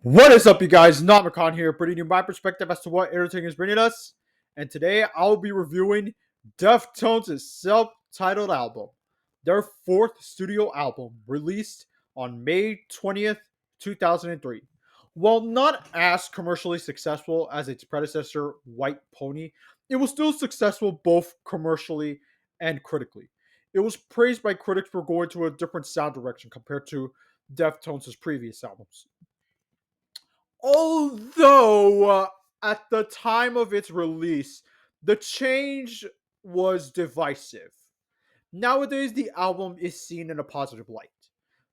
What is up, you guys? Nomicon here, bringing you my perspective as to what everything is bringing us. And today I'll be reviewing Deftones' self-titled album, their fourth studio album, released on May 20th, 2003. While not as commercially successful as its predecessor, White Pony, it was still successful both commercially and critically. It was praised by critics for going to a different sound direction compared to Deftones' previous albums. Although at the time of its release, the change was divisive. Nowadays, the album is seen in a positive light.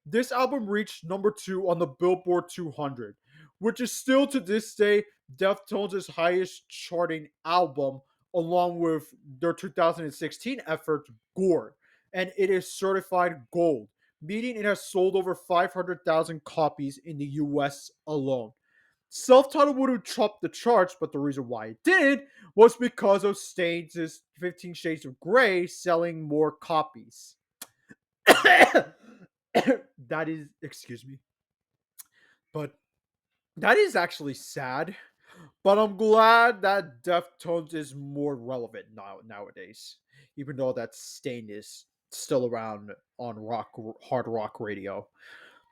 This album reached number 2 on the Billboard 200, which is still to this day Deftones' highest charting album, along with their 2016 effort, Gore, and it is certified gold, meaning it has sold over 500,000 copies in the US alone. Self-titled would have topped the charts, but the reason why it did was because of Stains' 15 Shades of Grey selling more copies. That is, excuse me, but that is actually sad. But I'm glad that Deftones is more relevant nowadays, even though that Stain is still around on hard rock radio.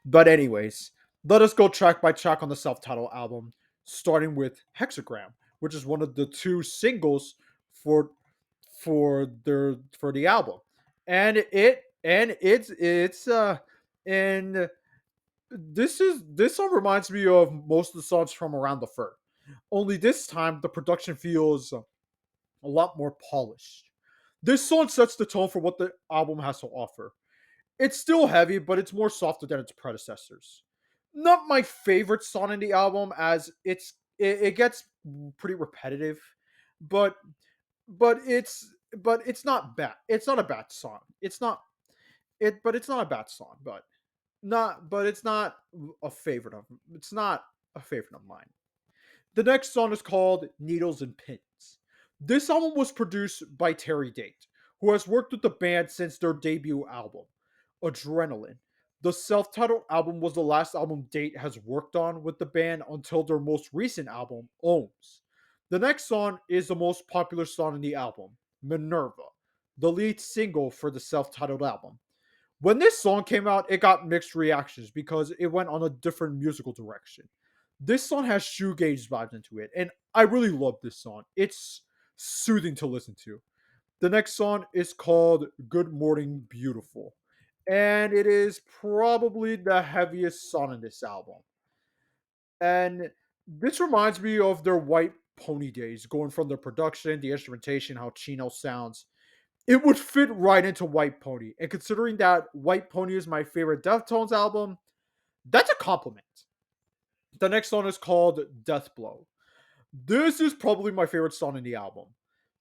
But anyways, let us go track by track on the self-titled album, starting with Hexagram, which is one of the two singles for for the album. And and this song reminds me of most of the songs from Around the Fur. Only this time the production feels a lot more polished. This song sets the tone for what the album has to offer. It's still heavy, but it's more softer than its predecessors. Not my favorite song in the album, as it gets pretty repetitive, but it's not bad. It's not a bad song. It's not it, but it's not a bad song. But it's not a favorite of. It's not a favorite of mine. The next song is called Needles and Pins. This album was produced by Terry Date, who has worked with the band since their debut album, Adrenaline. The self titled album was the last album Date has worked on with the band until their most recent album, Ohms. The next song is the most popular song in the album, Minerva, the lead single for the self titled album. When this song came out, it got mixed reactions because it went on a different musical direction. This song has shoegaze vibes into it, and I really love this song. It's soothing to listen to. The next song is called Good Morning Beautiful, and it is probably the heaviest song in this album. And this reminds me of their White Pony days, going from the production, the instrumentation, how Chino sounds. It would fit right into White Pony. And considering that White Pony is my favorite Deftones album, that's a compliment. The next song is called Deathblow. This is probably my favorite song in the album.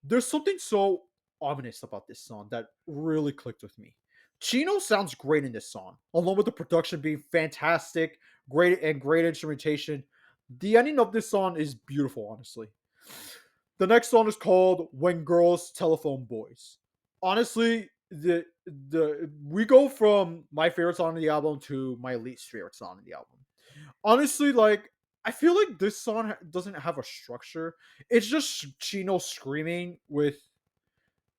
There's something so ominous about this song that really clicked with me. Chino sounds great in this song, along with the production being fantastic, great instrumentation. The ending of this song is beautiful, honestly. The next song is called When Girls Telephone Boys. Honestly, the we go from my favorite song on the album to my least favorite song on the album. Honestly, like I feel like this song doesn't have a structure. It's just Chino screaming with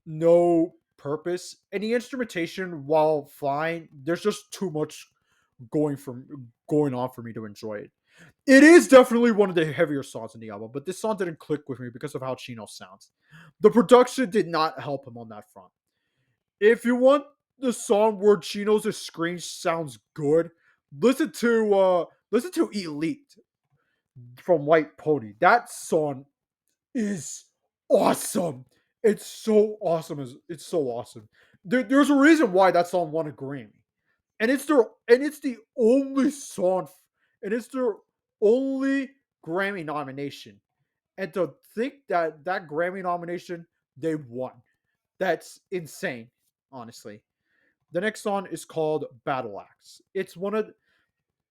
no purpose. And the instrumentation, while fine, there's just too much going on for me to enjoy it. It is definitely one of the heavier songs in the album, but this song didn't click with me because of how Chino sounds. The production did not help him on that front. If you want the song where Chino's scream sounds good, listen to Elite from White Pony. That song is awesome. It's so awesome. It's so awesome. There's a reason why that song won a Grammy, and it's the only song, and it's their only Grammy nomination. And to think that that Grammy nomination they won, that's insane. Honestly, the next song is called Battle Axe. It's one of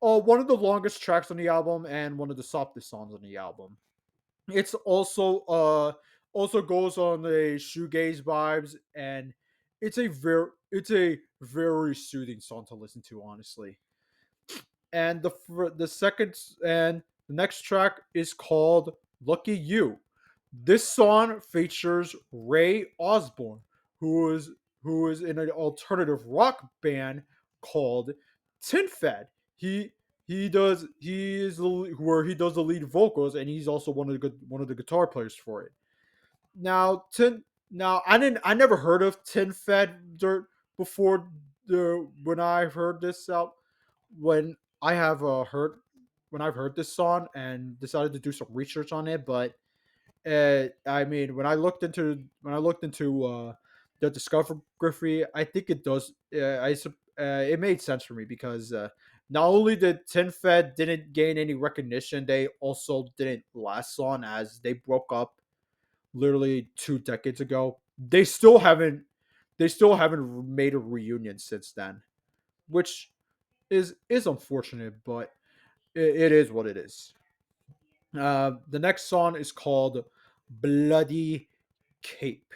the longest tracks on the album and one of the softest songs on the album. It's also goes on the shoegaze vibes, and it's a very soothing song to listen to, honestly. and the second and the next track is called "Lucky You." This song features Ray Osborne, who is who is in an alternative rock band called Tin Fed. He he is where he does the lead vocals, and he's also one of the guitar players for it. Now Tin now I never heard of Tin Fed before the when I heard this out when I have heard when I've heard this song and decided to do some research on it, but I mean, when I looked into the discography, I think it does. It made sense for me because not only did Tin Fed didn't gain any recognition, they also didn't last long as they broke up literally 2 decades ago. They still haven't made a reunion since then, which is unfortunate, but it is what it is. The next song is called "Bloody Cape."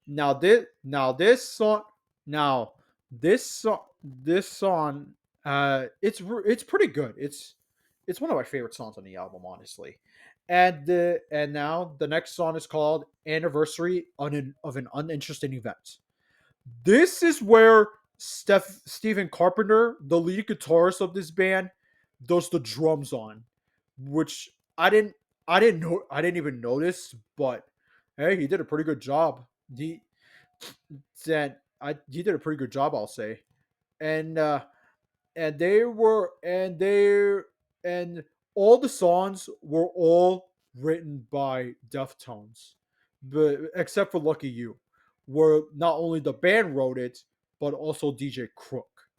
Now this song now this song it's pretty good. It's one of my favorite songs on the album, honestly. And now the next song is called "Anniversary of an Uninteresting Event." This is where Stephen Carpenter, the lead guitarist of this band, does the drums on, which I didn't even notice, but hey, he did a pretty good job. He did a pretty good job, I'll say. And and they were and all the songs were all written by Deftones, but except for "Lucky You," where not only the band wrote it, but also DJ Crook.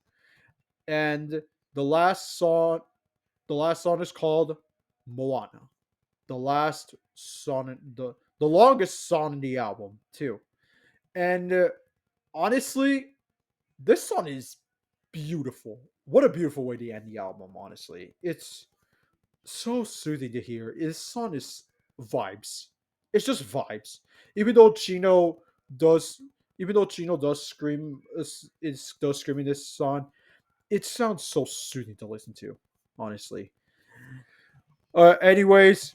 And the last song, the last song is called "Moana." The last song, the longest song in the album too. And honestly, this song is beautiful. What a beautiful way to end the album, honestly. It's so soothing to hear. This song is vibes. It's just vibes. Even though Chino does even though Chino does scream is does screaming this song, it sounds so soothing to listen to, honestly. Anyways,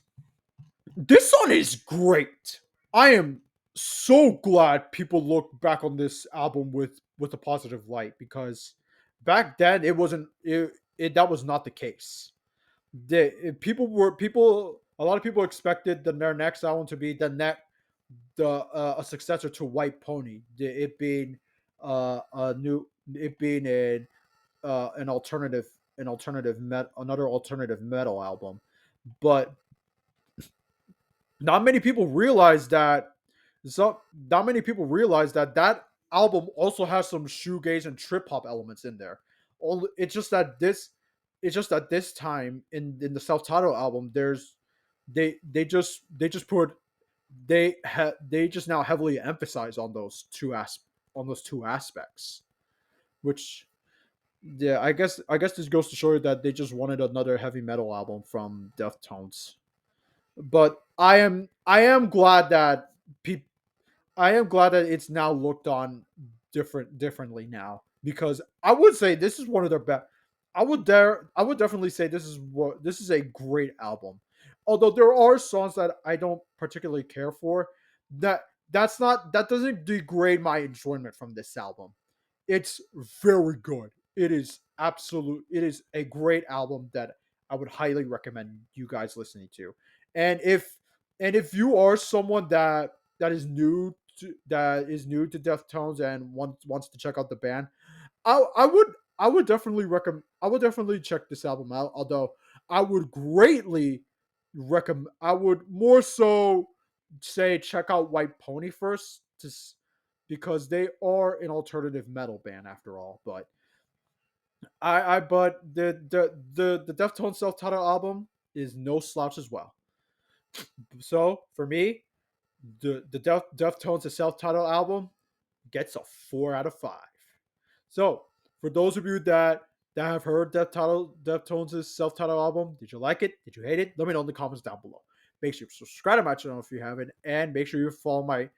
this song is great. I am so glad people look back on this album with a positive light because back then that was not the case. People a lot of people expected their next album to be a successor to White Pony, it being a new it being an another alternative metal album, but not many people realize that not many people realize that album also has some shoegaze and trip hop elements in there. Only it's just that this time in the self-titled album, they just put they just now heavily emphasize on on those two aspects, which yeah, I guess this goes to show you that they just wanted another heavy metal album from Deftones. But I am glad that people I am glad that it's now looked on differently now because I would say this is one of their best. I would definitely say this is a great album. Although there are songs that I don't particularly care for, that that doesn't degrade my enjoyment from this album. It's very good. It is a great album that I would highly recommend you guys listening to. And if you are someone that is new to Deftones and wants to check out the band, I would definitely recommend I would definitely check this album out. Although I would greatly recommend I would more so say check out White Pony first because they are an alternative metal band after all. But I but the Deftones self-titled album is no slouch as well. So for me, Deftones self-titled album gets a 4 out of 5. So for those of you that have heard Deftones' self-titled album, did you like it? Did you hate it? Let me know in the comments down below. Make sure you subscribe to my channel if you haven't, and make sure you follow my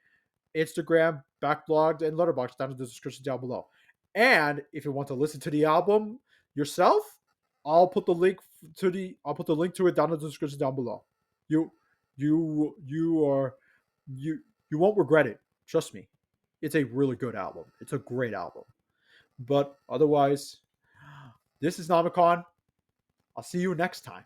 Instagram, Backblogged, and Letterboxd down in the description down below. And if you want to listen to the album yourself, I'll put the link to it down in the description down below. You you are you you won't regret it. Trust me. It's a really good album. It's a great album. But otherwise, this is Namicon. I'll see you next time.